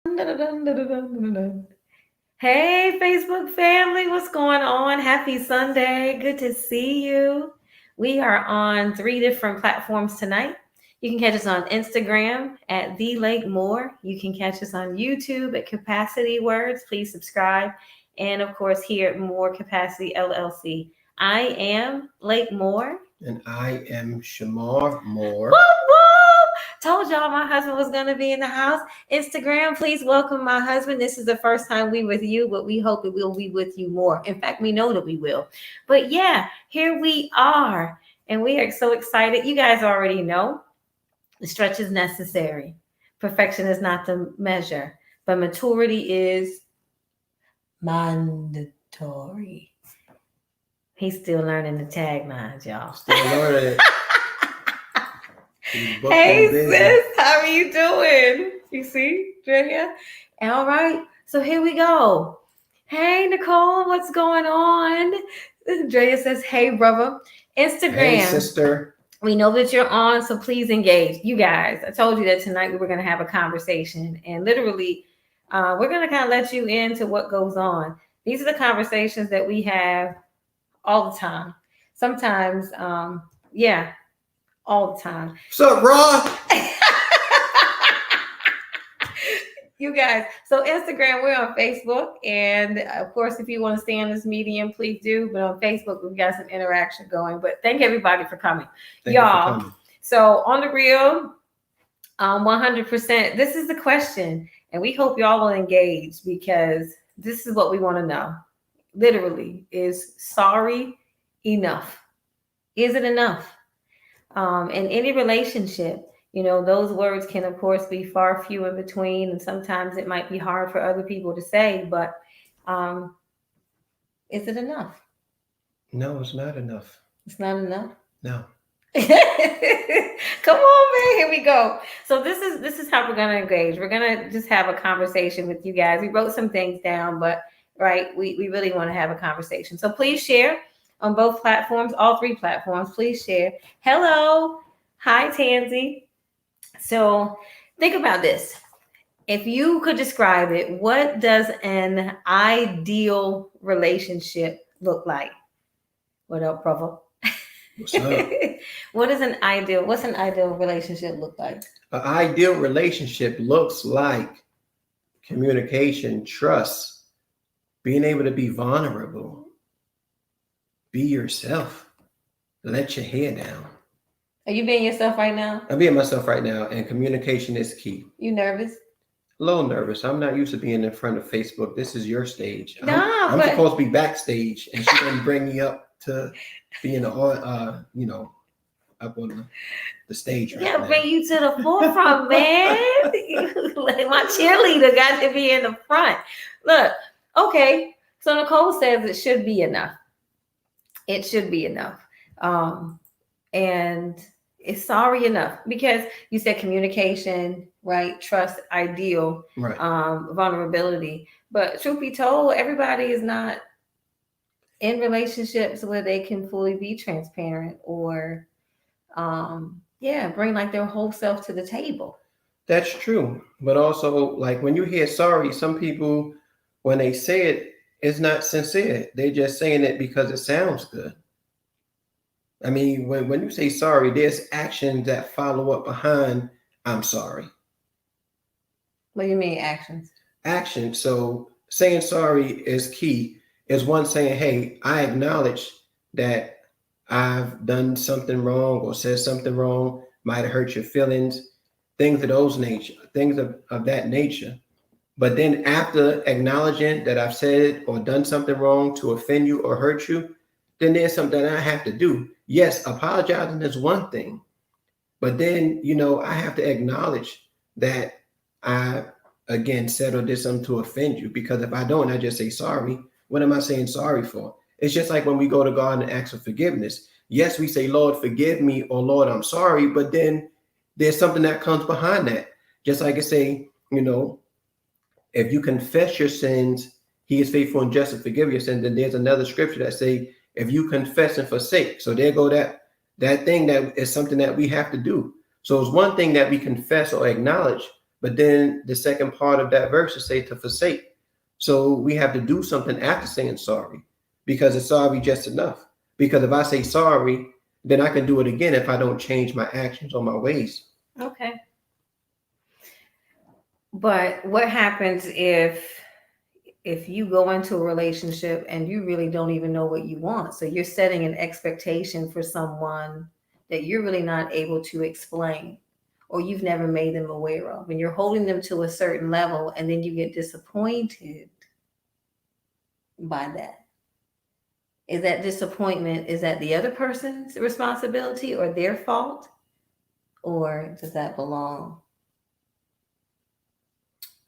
Hey, Facebook family, what's going on? Happy Sunday. Good to see you. We are on three different platforms tonight. You can catch us on Instagram at The Lake Moore. You can catch us on YouTube at Capacity Words. Please subscribe. And of course, here at More Capacity LLC. I am Lake Moore. And I am Shamar Moore. Woo woo! Told y'all my husband was gonna be in the house. Instagram, please welcome my husband. This is the first time we with you, but we hope it will be with you more. In fact, we know that we will. But yeah, here we are, and we are so excited. You guys already know the stretch is necessary. Perfection is not the measure, but maturity is mandatory. He's still learning the taglines, y'all. Still learning it. Hey sis, how are you doing? You see, Drea? All right, so here we go. Hey Nicole, what's going on? Drea says, "Hey brother." Instagram. Hey sister. We know that you're on, so please engage. You guys, I told you that tonight we were going to have a conversation, and literally, we're going to kind of let you into what goes on. These are the conversations that we have all the time. Sometimes, yeah, all the time. What's up, Raw? You guys, so Instagram, we're on Facebook, and of course, if you want to stay on this medium, please do. But on Facebook, we've got some interaction going. But thank everybody for coming, y'all. So on the real, 100%. This is the question, and we hope y'all will engage because this is what we want to know. Literally, is sorry enough? Is it enough? In any relationship, you know, those words can, of course, be far few in between, and sometimes it might be hard for other people to say, but is it enough? No, it's not enough. It's not enough? No. Come on, man. Here we go. So this is how we're gonna engage. We're gonna just have a conversation with you guys. We wrote some things down, but right, we really want to have a conversation. So please share on both platforms, all three platforms. Please share. Hello. Hi, Tansy. So think about this. If you could describe it, what does an ideal relationship look like? What up, brother? What's up? What's an ideal relationship look like? An ideal relationship looks like communication, trust, being able to be vulnerable, be yourself, let your hair down. Are you being yourself right now? I'm being myself right now, and communication is key. You nervous? A little nervous. I'm not used to being in front of Facebook. This is your stage. I'm supposed to be backstage, and she didn't bring me up to being up on the stage right now. Bring you to the forefront, man. Like my cheerleader got to be in the front. Look, okay. So Nicole says it should be enough. It should be enough. And it's sorry enough because you said communication, right? Trust, ideal, right. Vulnerability. But truth be told, everybody is not in relationships where they can fully be transparent or bring like their whole self to the table. That's true. But also, like when you hear sorry, some people, when they say it, it's not sincere. They're just saying it because it sounds good. I mean, when you say sorry, there's actions that follow up behind I'm sorry. What do you mean actions? Action. So saying sorry is key. Is one saying, hey, I acknowledge that I've done something wrong or said something wrong, might have hurt your feelings, things of that nature. But then after acknowledging that I've said or done something wrong to offend you or hurt you, then there's something I have to do. Yes, apologizing is one thing, but then, I have to acknowledge that I, again, said or did something to offend you, because if I don't, I just say sorry. What am I saying sorry for? It's just like when we go to God and ask for forgiveness. Yes, we say, Lord, forgive me, or Lord, I'm sorry, but then there's something that comes behind that. Just like I say, if you confess your sins, he is faithful and just to forgive your sins. Then there's another scripture that say, if you confess and forsake. So there go that thing that is something that we have to do. So it's one thing that we confess or acknowledge, But then the second part of that verse is say to forsake. So we have to do something after saying sorry, because it's sorry just enough. Because if I say sorry, then I can do it again if I don't change my actions or my ways. Okay. But what happens if you go into a relationship and you really don't even know what you want? So you're setting an expectation for someone that you're really not able to explain, or you've never made them aware of, and you're holding them to a certain level, and then you get disappointed by that. Is that disappointment, is that the other person's responsibility or their fault? Or does that belong?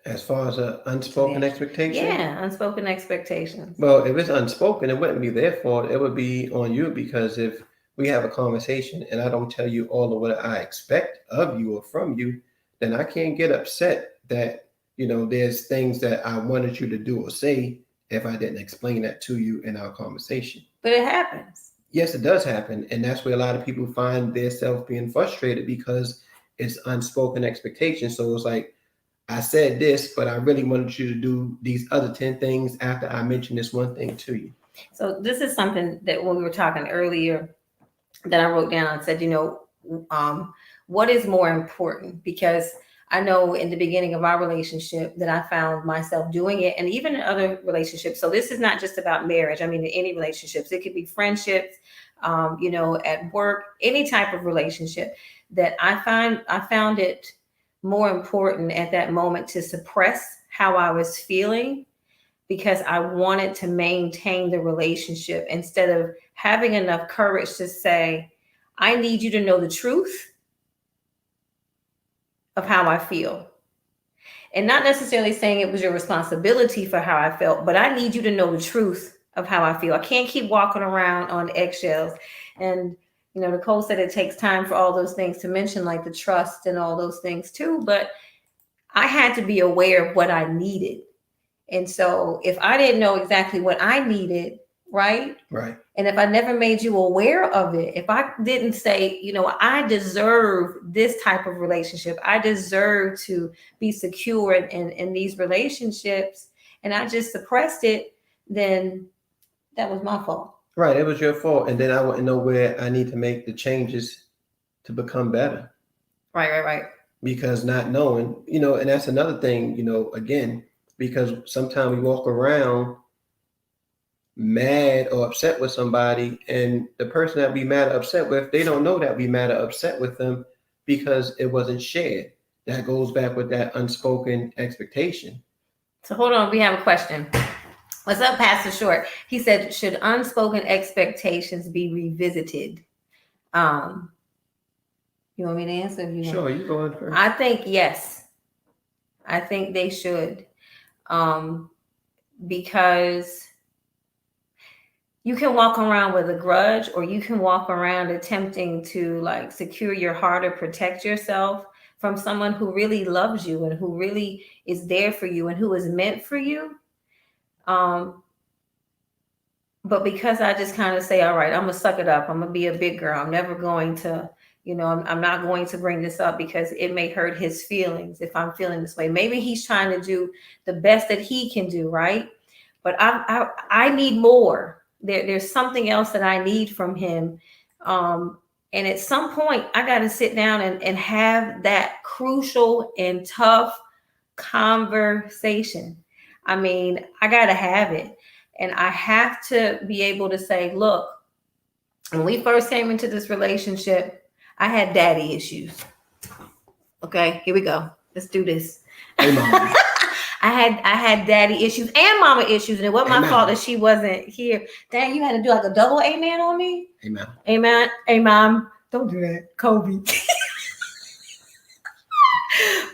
As far as an unspoken expectation? Yeah, unspoken expectations. Well, if it's unspoken, it wouldn't be their fault. It would be on you, because if we have a conversation and I don't tell you all of what I expect of you or from you, then I can't get upset that, there's things that I wanted you to do or say if I didn't explain that to you in our conversation. But it happens. Yes, it does happen. And that's where a lot of people find themselves being frustrated, because it's unspoken expectations. So it's like, I said this, but I really wanted you to do these other 10 things after I mentioned this one thing to you. So this is something that when we were talking earlier that I wrote down and said, what is more important? Because I know in the beginning of our relationship that I found myself doing it, and even in other relationships. So this is not just about marriage. I mean, in any relationships, it could be friendships, at work, any type of relationship, that I found it more important at that moment to suppress how I was feeling, because I wanted to maintain the relationship, instead of having enough courage to say, I need you to know the truth of how I feel. And not necessarily saying it was your responsibility for how I felt, but I need you to know the truth of how I feel. I can't keep walking around on eggshells. And, Nicole said it takes time for all those things to mention, like the trust and all those things too. But I had to be aware of what I needed. And so if I didn't know exactly what I needed, right? Right. And if I never made you aware of it, if I didn't say, I deserve this type of relationship, I deserve to be secure in these relationships, and I just suppressed it, then that was my fault. Right. It was your fault. And then I wouldn't know where I need to make the changes to become better. Right. Because not knowing, and that's another thing, again, because sometimes we walk around mad or upset with somebody, and the person that we mad or upset with, they don't know that we mad or upset with them because it wasn't shared. That goes back with that unspoken expectation. So hold on, we have a question. What's up, Pastor Short? He said, should unspoken expectations be revisited? You want me to answer? Sure, you go ahead first. I think yes. I think they should. Because you can walk around with a grudge, or you can walk around attempting to secure your heart or protect yourself from someone who really loves you and who really is there for you and who is meant for you. But because I just kind of say, all right, I'm gonna suck it up. I'm gonna be a big girl. I'm never going to, I'm not going to bring this up because it may hurt his feelings if I'm feeling this way. Maybe he's trying to do the best that he can do, right? But I need more. There's something else that I need from him. And at some point, I got to sit down and have that crucial and tough conversation. I mean, I got to have it. And I have to be able to say, look, when we first came into this relationship, I had daddy issues. Okay, here we go. Let's do this. Hey, Mom. I had daddy issues and mama issues, and it wasn't my fault that she wasn't here. Dang, you had to do like a double amen on me? Amen. Amen. Hey, Mom, don't do that. Kobe.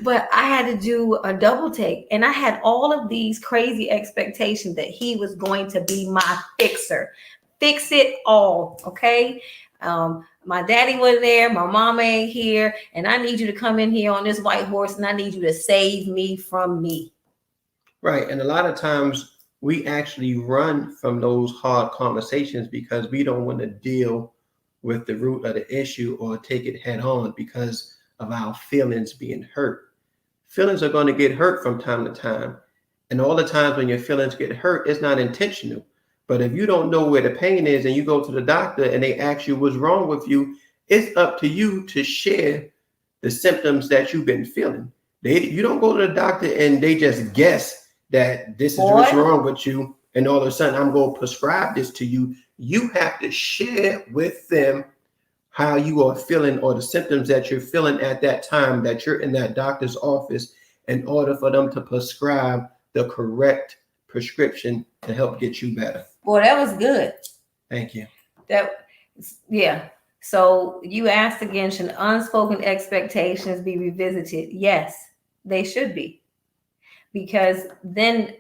But I had to do a double take, and I had all of these crazy expectations that he was going to be my fixer. Fix it all, okay? My daddy wasn't there, my mama ain't here, and I need you to come in here on this white horse, and I need you to save me from me. Right. And a lot of times we actually run from those hard conversations because we don't want to deal with the root of the issue or take it head on because of our feelings being hurt. feelings are going to get hurt from time to time. And all the times when your feelings get hurt, it's not intentional. But if you don't know where the pain is and you go to the doctor and they ask you what's wrong with you, it's up to you to share the symptoms that you've been feeling. You don't go to the doctor and they just guess that this is what's wrong with you. And all of a sudden I'm going to prescribe this to you. You have to share with them how you are feeling or the symptoms that you're feeling at that time that you're in that doctor's office in order for them to prescribe the correct prescription to help get you better. Boy, that was good. Thank you. Yeah. So you asked again, should unspoken expectations be revisited? Yes, they should be. Because then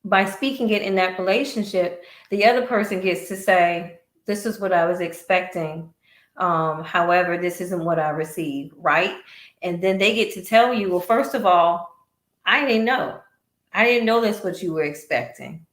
by speaking it in that relationship, the other person gets to say, this is what I was expecting. However, this isn't what I received, right? And then they get to tell you, well, first of all, I didn't know. I didn't know that's what you were expecting.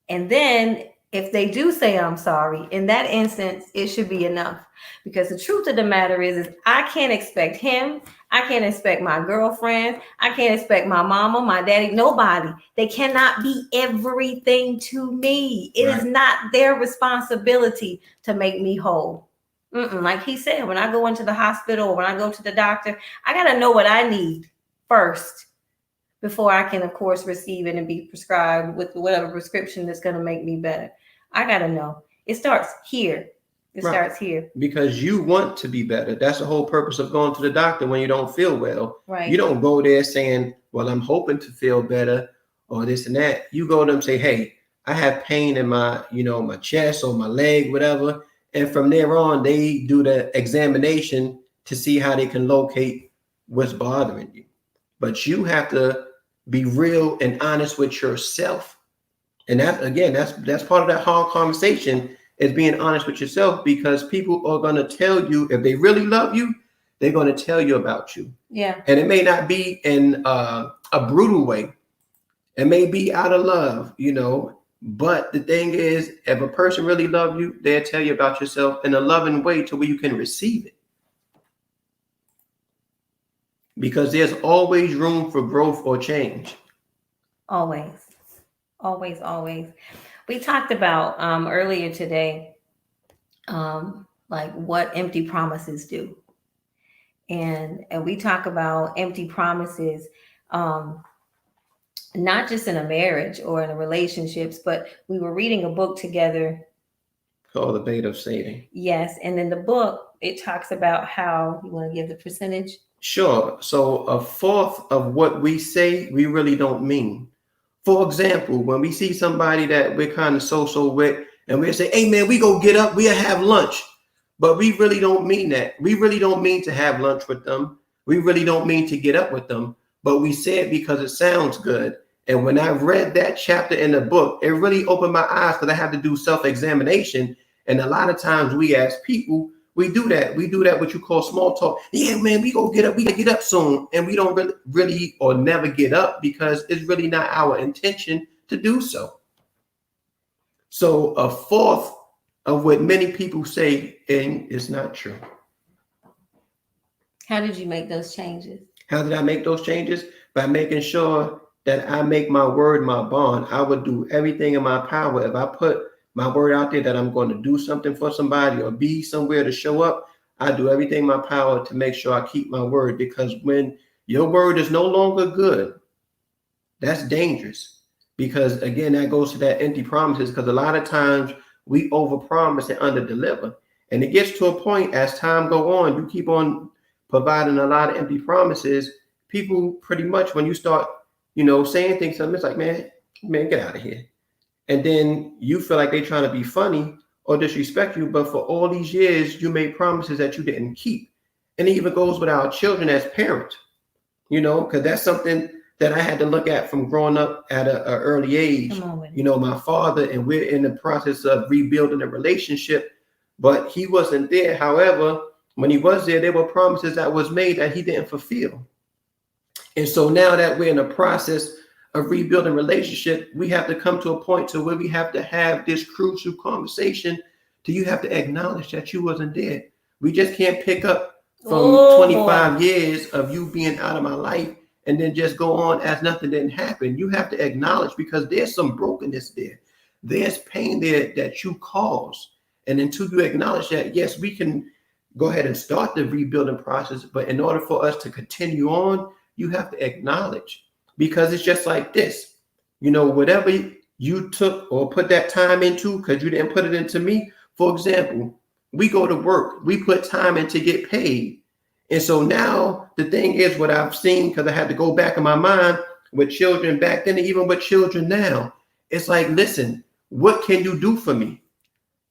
And then if they do say, I'm sorry, in that instance, it should be enough. Because the truth of the matter is I can't expect him. I can't expect my girlfriend. I can't expect my mama, my daddy, nobody. They cannot be everything to me. It is not their responsibility to make me whole. Like he said, when I go into the hospital or when I go to the doctor, I got to know what I need first before I can, of course, receive it and be prescribed with whatever prescription that's going to make me better. I got to know. It starts here. It starts here. Because you want to be better. That's the whole purpose of going to the doctor when you don't feel well. Right. You don't go there saying, well, I'm hoping to feel better or this and that. You go to them and say, hey, I have pain in my, my chest or my leg, whatever. And from there on, they do the examination to see how they can locate what's bothering you. But you have to be real and honest with yourself. And that's part of that hard conversation is being honest with yourself, because people are going to tell you, if they really love you, they're going to tell you about you. Yeah. And it may not be in a brutal way. It may be out of love, but the thing is, if a person really loves you, they'll tell you about yourself in a loving way to where you can receive it. Because there's always room for growth or change. Always. We talked about earlier today, like what empty promises do. And we talk about empty promises, not just in a marriage or in a relationships, but we were reading a book together called The Bait of Satan. Yes. And in the book, it talks about how, you want to give the percentage? Sure. So 1/4 of what we say, we really don't mean. For example, when we see somebody that we're kind of so with, and we say, hey, man, we go get up, we'll have lunch. But we really don't mean that. We really don't mean to have lunch with them. We really don't mean to get up with them. But we say it because it sounds good. And when I read that chapter in the book, it really opened my eyes, because I have to do self-examination. And a lot of times we as people, we do that. We do that, what you call small talk. Yeah, man, we go get up. We get up soon. And we don't really or never get up, because it's really not our intention to do so. So 1/4 of what many people say, and it's not true. How did you make those changes? How did I make those changes? By making sure that I make my word my bond. I would do everything in my power. If I put my word out there that I'm going to do something for somebody or be somewhere to show up, I do everything in my power to make sure I keep my word. Because when your word is no longer good, that's dangerous. Because again, that goes to that empty promises, because a lot of times we overpromise and underdeliver. And it gets to a point, as time go on, you keep on providing a lot of empty promises. People pretty much, when you start, saying things to them, it's like, man, get out of here. And then you feel like they're trying to be funny or disrespect you. But for all these years, you made promises that you didn't keep. And it even goes with our children as parents, because that's something that I had to look at from growing up at an early age. My father, and we're in the process of rebuilding a relationship, but he wasn't there. However, when he was there were promises that was made that he didn't fulfill. And so now that we're in the process of rebuilding relationship, we have to come to a point to where we have to have this crucial conversation. You have to acknowledge that you wasn't there. We just can't pick up from 25 years of you being out of my life and then just go on as nothing didn't happen. You have to acknowledge, because there's some brokenness there. There's pain there that you caused. And until you acknowledge that, yes, we can go ahead and start the rebuilding process. But in order for us to continue on, you have to acknowledge, because it's just like this. Whatever you took or put that time into, because you didn't put it into me. For example, we go to work, we put time in to get paid. And so now the thing is, what I've seen, because I had to go back in my mind with children back then, and even with children now, it's like, listen, what can you do for me?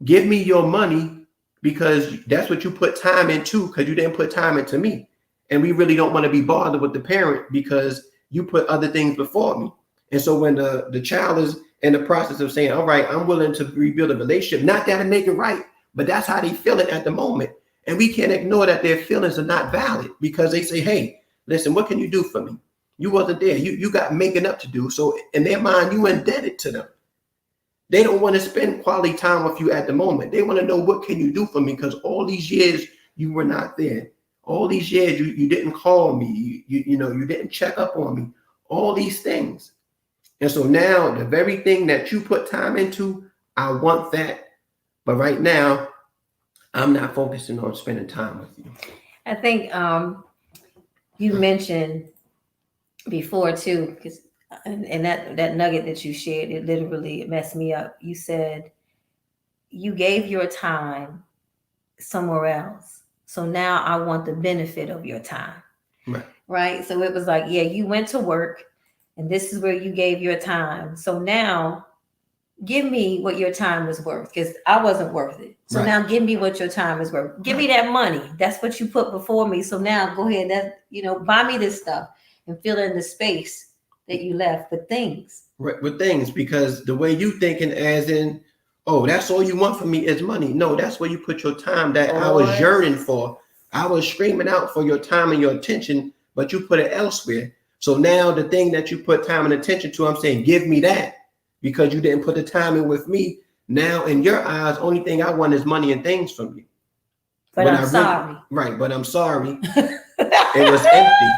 Give me your money, because that's what you put time into, because you didn't put time into me. And we really don't want to be bothered with the parent because you put other things before me. And so when the child is in the process of saying, all right, I'm willing to rebuild a relationship, not that I make it right, but that's how they feel it at the moment. And we can't ignore that their feelings are not valid, because they say, hey, listen, what can you do for me? You wasn't there. You got making up to do. So in their mind, you indebted to them. They don't want to spend quality time with you at the moment. They want to know, what can you do for me? Because all these years you were not there. All these years you didn't call me. You didn't check up on me. All these things. And so now the very thing that you put time into, I want that. But right now, I'm not focusing on spending time with you. I think you mentioned before too, because and that nugget that you shared, it literally messed me up. You said you gave your time somewhere else, so now I want the benefit of your time. Right. So it was like, yeah, you went to work, and this is where you gave your time. So now give me what your time was worth, because I wasn't worth it. So now give me what your time is worth. Give me that money. That's what you put before me. So now go ahead, buy me this stuff and fill in the space that you left with things. Right, with things, because the way you thinking, as in, oh, that's all you want from me is money. No, that's where you put your time that I was yearning for. I was screaming out for your time and your attention, but you put it elsewhere. So now the thing that you put time and attention to, I'm saying, give me that, because you didn't put the time in with me. Now in your eyes, only thing I want is money and things from you. But I'm sorry. Right, but I'm sorry. It was empty.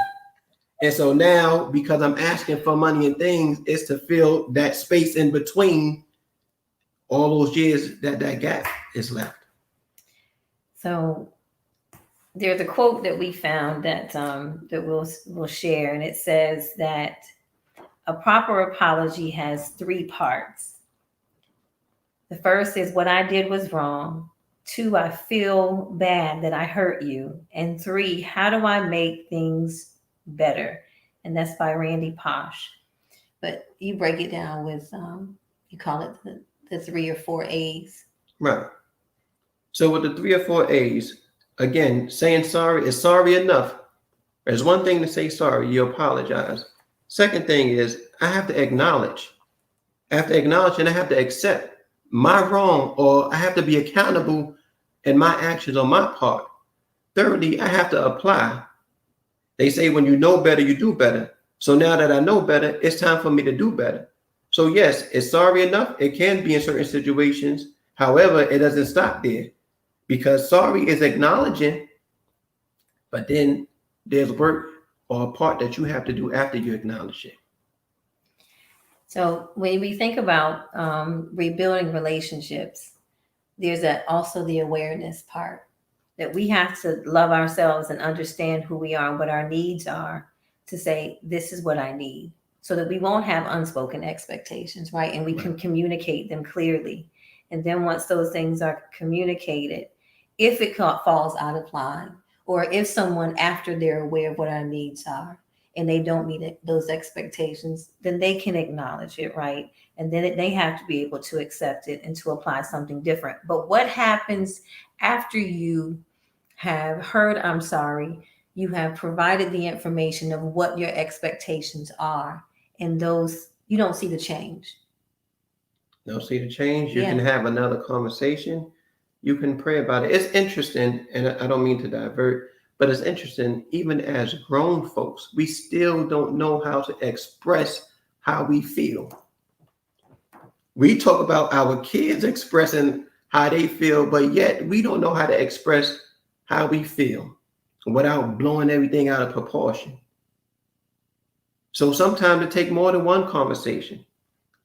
And so now, because I'm asking for money and things, it's to fill that space in between all those years that gap is left. So there's a quote that we found that we'll share, and it says that a proper apology has 3 parts. The first is, what I did was wrong. 2, I feel bad that I hurt you. And 3, how do I make things better? And that's by Randy Posh. But you break it down with you call it the 3 or 4 A's. Right. So with the 3 or 4 A's, again, saying sorry, is sorry enough? There's one thing to say sorry, you apologize. Second thing is, I have to acknowledge. I have to acknowledge, and I have to accept my wrong, or I have to be accountable in my actions on my part. Thirdly, I have to apply. They say when you know better, you do better. So now that I know better, it's time for me to do better. So yes, is sorry enough? It can be in certain situations. However, it doesn't stop there, because sorry is acknowledging, but then there's work or a part that you have to do after you acknowledge it. So when we think about rebuilding relationships, there's also the awareness part, that we have to love ourselves and understand who we are and what our needs are, to say, this is what I need, so that we won't have unspoken expectations, right? And we can communicate them clearly. And then once those things are communicated, if it falls out of line, or if someone, after they're aware of what our needs are and they don't meet those expectations, then they can acknowledge it, right? And then they have to be able to accept it and to apply something different. But what happens after you have heard, I'm sorry, you have provided the information of what your expectations are, and those, you don't see the change. Don't see the change. You can have another conversation. You can pray about it. It's interesting, and I don't mean to divert, but it's interesting, even as grown folks, we still don't know how to express how we feel. We talk about our kids expressing how they feel, but yet we don't know how to express how we feel without blowing everything out of proportion. So sometimes it takes more than one conversation.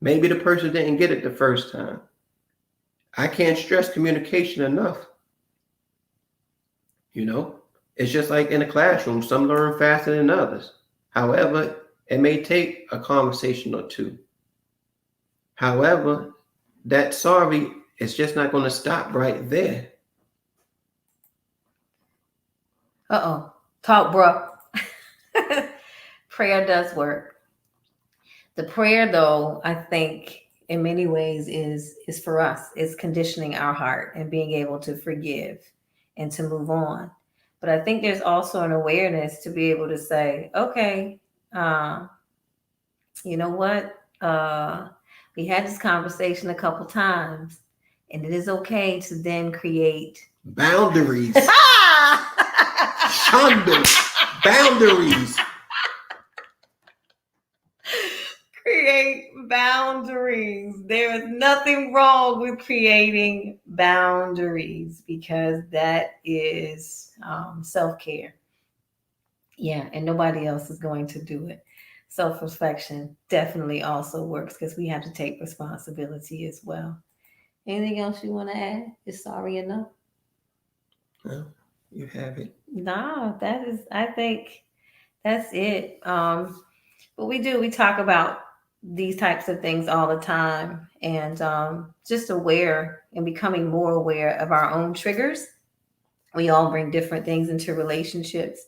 Maybe the person didn't get it the first time. I can't stress communication enough. You know, it's just like in a classroom, some learn faster than others. However, it may take a conversation or two. However, that sorry is just not going to stop right there. Talk, bro. Prayer does work. The prayer, though, I think in many ways is for us. It's conditioning our heart and being able to forgive and to move on. But I think there's also an awareness to be able to say, okay, you know what? We had this conversation a couple times, and it is okay to then create boundaries. Boundaries. Create boundaries. There is nothing wrong with creating boundaries because that is self-care. Yeah, and nobody else is going to do it. Self-reflection definitely also works because we have to take responsibility as well. Anything else you want to add? Is sorry enough? No, you have it. No, I think that's it. But we talk about these types of things all the time, and just aware and becoming more aware of our own triggers. We all bring different things into relationships.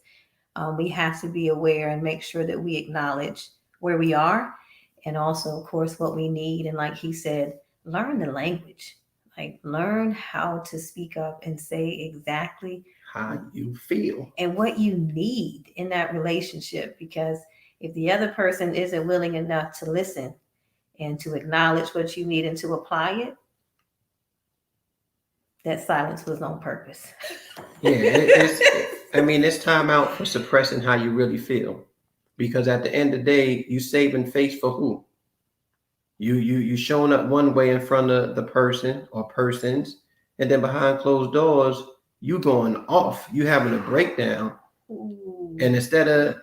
We have to be aware and make sure that we acknowledge where we are and also, of course, what we need. And like he said, learn the language, like learn how to speak up and say exactly how you feel and what you need in that relationship. Because if the other person isn't willing enough to listen and to acknowledge what you need and to apply it, that silence was on purpose. Yeah, it's time out for suppressing how you really feel. Because at the end of the day, you saving face for who? You showing up one way in front of the person or persons, and then behind closed doors, you going off. You having a breakdown. Ooh. And instead of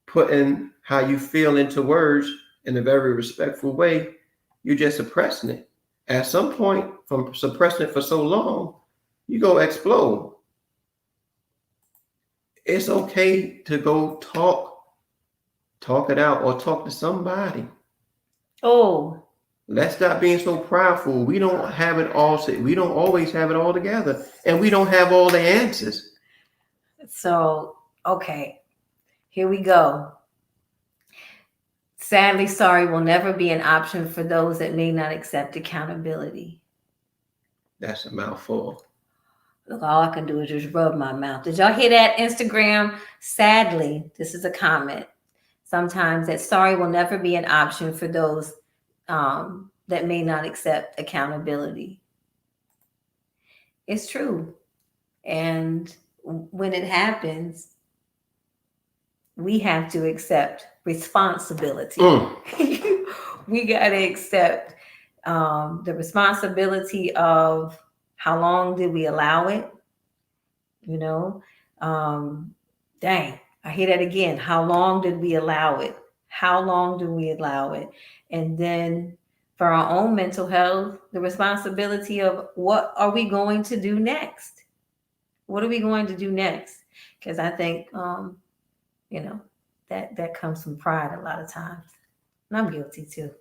putting how you feel into words in a very respectful way, you're just suppressing it. At some point, from suppressing it for so long, you go explode. It's okay to go talk it out, or talk to somebody. Oh, let's stop being so prideful. We don't have it all. We don't always have it all together, and we don't have all the answers. So, okay, here we go. Sadly, sorry will never be an option for those that may not accept accountability. That's a mouthful. Look, all I can do is just rub my mouth. Did y'all hear that, Instagram? Sadly, this is a comment. Sometimes that sorry will never be an option for those that may not accept accountability. It's true. And when it happens, we have to accept responsibility. We got to accept the responsibility of how long did we allow it? You know, dang, I hear that again. How long did we allow it? How long do we allow it? And then for our own mental health, the responsibility of what are we going to do next? What are we going to do next? Because I think, you know, that comes from pride a lot of times. And I'm guilty too.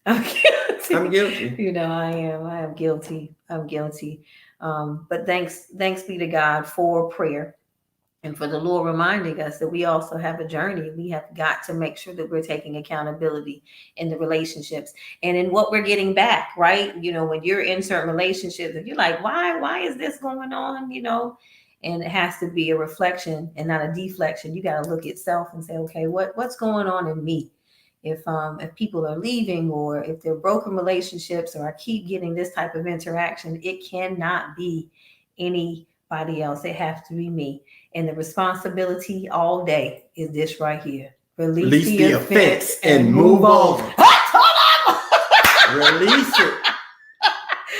I'm guilty. You know, I am guilty. I'm guilty. But thanks be to God for prayer and for the Lord reminding us that we also have a journey. We have got to make sure that we're taking accountability in the relationships and in what we're getting back, right? You know, when you're in certain relationships and you're like, why is this going on? You know, and it has to be a reflection and not a deflection. You got to look at self and say, okay, what's going on in me? If people are leaving, or if they're broken relationships, or I keep getting this type of interaction, it cannot be anybody else. It has to be me. And the responsibility all day is this right here. Release the offense and move on. Release it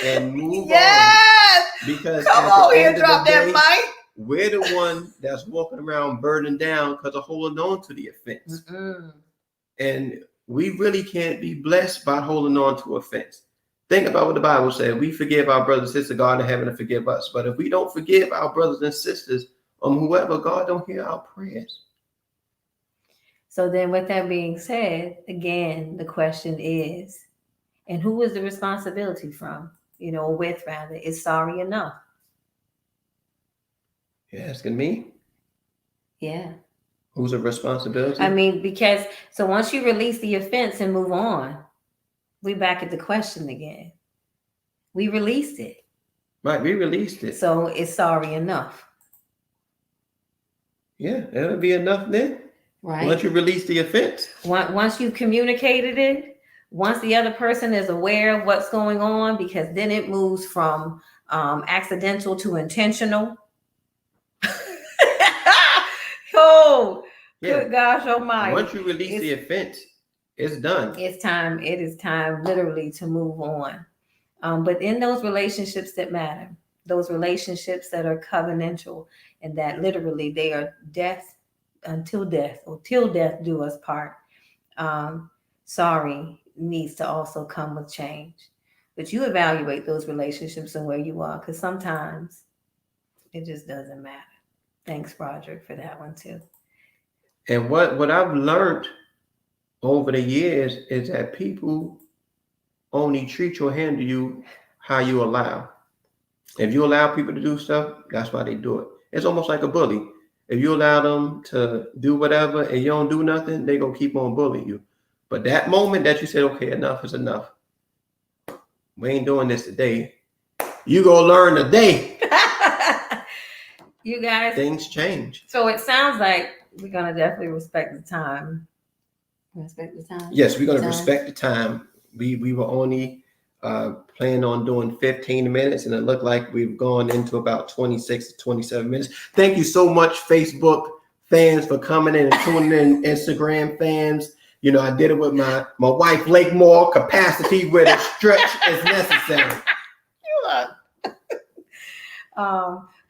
and move on. Yes. Because come on here, drop that mic. We're the one that's walking around burdened down because of holding on to the offense. Mm-mm. And we really can't be blessed by holding on to offense. Think about what the Bible said. We forgive our brothers and sisters, God in heaven to forgive us. But if we don't forgive our brothers and sisters, whoever, God don't hear our prayers. So then with that being said, again, the question is, and who is the responsibility from? With rather, is sorry enough? You're asking me? Yeah. Who's the responsibility? I mean, because so once you release the offense and move on, we back at the question again. We released it. Right, we released it. So it's sorry enough. Yeah, that'll be enough then. Right. Once you release the offense. Once you've communicated it, once the other person is aware of what's going on, because then it moves from accidental to intentional. Oh, yeah. Good gosh almighty. Once you release the offense, it's done. It is time literally to move on. But in those relationships that matter, those relationships that are covenantal and that literally they are death until death or till death do us part. Sorry needs to also come with change. But you evaluate those relationships and where you are, because sometimes it just doesn't matter. Thanks, Roderick, for that one too. And what I've learned over the years is that people only treat you or handle you how you allow. If you allow people to do stuff, that's why they do it. It's almost like a bully. If you allow them to do whatever and you don't do nothing, they're going to keep on bullying you. But that moment that you said, okay, enough is enough. We ain't doing this today. You going to learn today. You guys. Things change. So it sounds like we're going to definitely respect the time. Respect the time? Yes, we're going to respect the time. We were only planning on doing 15 minutes, and it looked like we've gone into about 26 to 27 minutes. Thank you so much, Facebook fans, for coming in and tuning in, Instagram fans. I did it with my wife, Lakemore, capacity where the stretch is necessary. You look.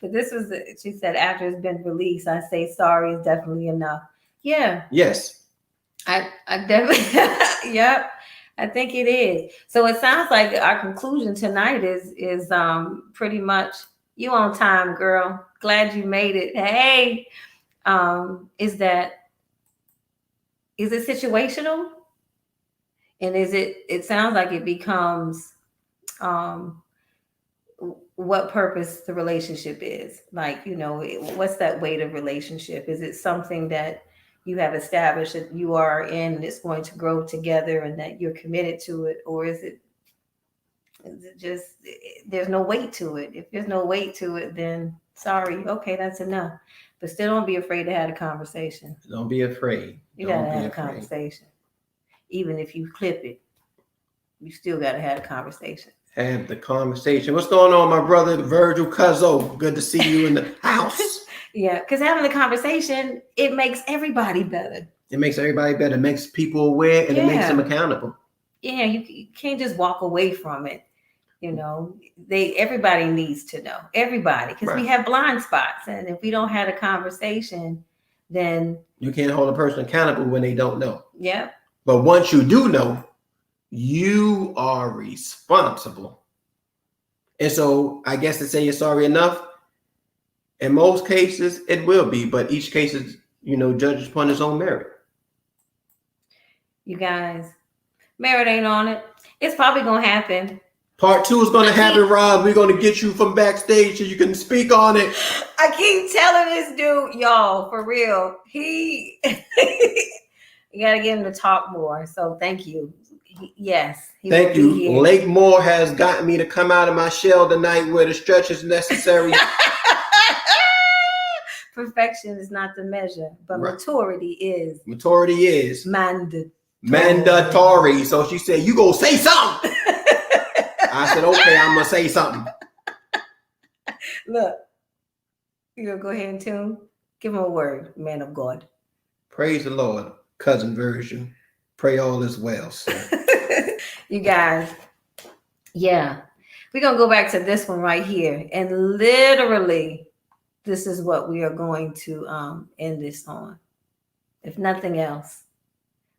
But this was, she said, after it's been released, I say sorry is definitely enough. Yeah. Yes. I definitely, yep. I think it is. So it sounds like our conclusion tonight is pretty much you on time, girl. Glad you made it. Hey, is it situational? And it sounds like it becomes what purpose the relationship is. Like, what's that weight of relationship? Is it something that you have established that you are in and it's going to grow together and that you're committed to it? Or is it just, there's no weight to it? If there's no weight to it, then sorry. Okay, that's enough. But still don't be afraid to have a conversation. Don't be afraid. You got to have a conversation. Even if you clip it, you still got to have a conversation. Have the conversation. What's going on, my brother, Virgil Cuzzo? Good to see you in the house. Yeah, because having the conversation, it makes everybody better. It makes everybody better. It makes people aware, and it makes them accountable. Yeah, you can't just walk away from it. Everybody needs to know. Everybody, because we have blind spots, and if we don't have a conversation, then you can't hold a person accountable when they don't know. Yeah. But once you do know, you are responsible. And so I guess to say you're sorry enough, in most cases, it will be, but each case is, judged upon its own merit. You guys, merit ain't on it. It's probably going to happen. Part 2 is going to happen, Rob. We're going to get you from backstage so you can speak on it. I keep telling this dude, y'all, for real. You got to get him to talk more. So thank you. Yes. Thank you. Lakemore has gotten me to come out of my shell tonight where the stretch is necessary. Perfection is not the measure, but maturity is. Maturity is. Mandatory. So she said, you go say something. I said, okay, I'm going to say something. Look, you going to go ahead and tune? Give him a word, man of God. Praise the Lord, cousin Virgil. Pray all is well, sir. You guys, yeah. We're going to go back to this one right here. And literally, this is what we are going to end this on. If nothing else,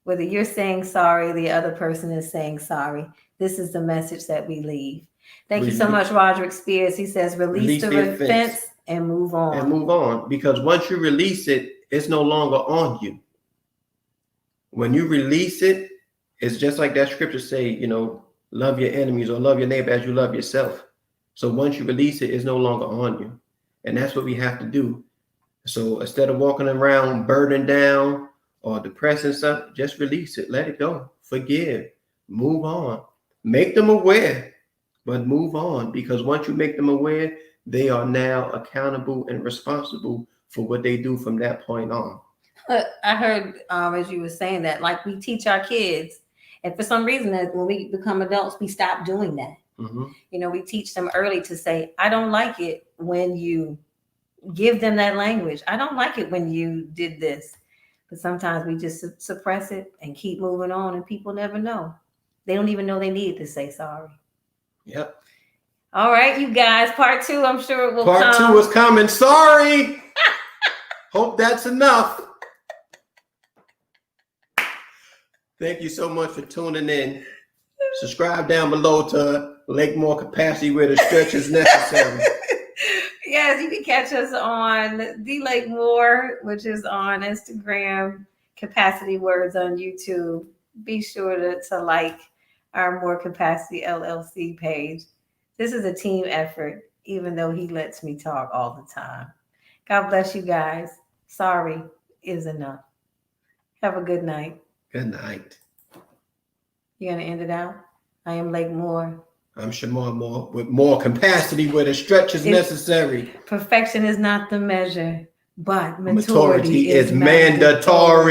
Whether you're saying sorry, the other person is saying sorry. This is the message that we leave. Thank you so much, Roderick Spears. He says, release the offense and move on. And move on. Because once you release it, it's no longer on you. When you release it, it's just like that scripture say, you know, love your enemies or love your neighbor as you love yourself. So once you release it, it's no longer on you. And that's what we have to do. So instead of walking around burdened down or depressed and stuff, just release it. Let it go. Forgive. Move on. Make them aware, but move on. Because once you make them aware, they are now accountable and responsible for what they do from that point on. I heard, as you were saying that, like we teach our kids, and for some reason, that when we become adults, we stop doing that. Mm-hmm. You know, we teach them early to say, I don't like it when you give them that language. I don't like it when you did this. But sometimes we just suppress it and keep moving on, and people never know. They don't even know they need to say sorry. Yep. All right, you guys, part 2, I'm sure it will come. Part 2 is coming. Sorry. Hope that's enough. Thank you so much for tuning in. Subscribe down below to Lake More Capacity where the stretch is necessary. Yes, you can catch us on The Lake More, which is on Instagram, Capacity Words on YouTube. Be sure to like our More Capacity LLC page. This is a team effort, even though he lets me talk all the time. God bless you guys. Sorry is enough. Have a good night. Good night. You gonna end it out? I am Lake More. I'm Shamar Moore with more capacity where the stretch is necessary. Perfection is not the measure, but maturity is mandatory.